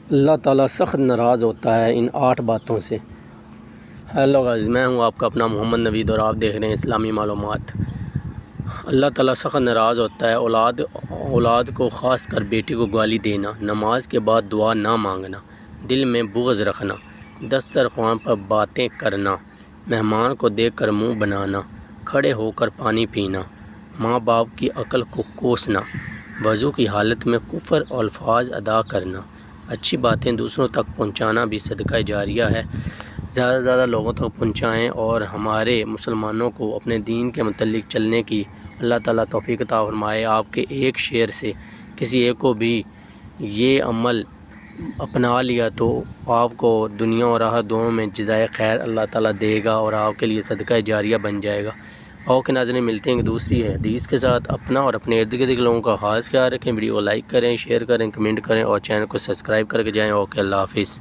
اللہ تعالیٰ سخت ناراض ہوتا ہے ان 8 باتوں سے۔ ہیلو غائز، میں ہوں آپ کا اپنا محمد نوید اور آپ دیکھ رہے ہیں اسلامی معلومات۔ اللہ تعالیٰ سخت ناراض ہوتا ہے اولاد کو، خاص کر بیٹی کو گالی دینا، نماز کے بعد دعا نہ مانگنا، دل میں بغض رکھنا، دسترخوان پر باتیں کرنا، مہمان کو دیکھ کر منہ بنانا، کھڑے ہو کر پانی پینا، ماں باپ کی عقل کو کوسنا، وضو کی حالت میں کفر اور الفاظ ادا کرنا، اچھی باتیں دوسروں تک پہنچانا بھی صدقہ جاریہ ہے۔ زیادہ سے زیادہ لوگوں تک پہنچائیں اور ہمارے مسلمانوں کو اپنے دین کے متعلق چلنے کی اللہ تعالیٰ توفیق عطا فرمائے۔ آپ کے ایک شیئر سے کسی ایک کو بھی یہ عمل اپنا لیا تو آپ کو دنیا اور آخرت دونوں میں جزائے خیر اللہ تعالیٰ دے گا اور آپ کے لیے صدقہ جاریہ بن جائے گا۔ اوکے ناظرین، ملتے ہیں ایک دوسری حدیث کے ساتھ۔ اپنا اور اپنے ارد گرد کے لوگوں کا خاص خیال رکھیں، ویڈیو کو لائک کریں، شیئر کریں، کمنٹ کریں اور چینل کو سبسکرائب کر کے جائیں۔ اوکے، اللہ حافظ۔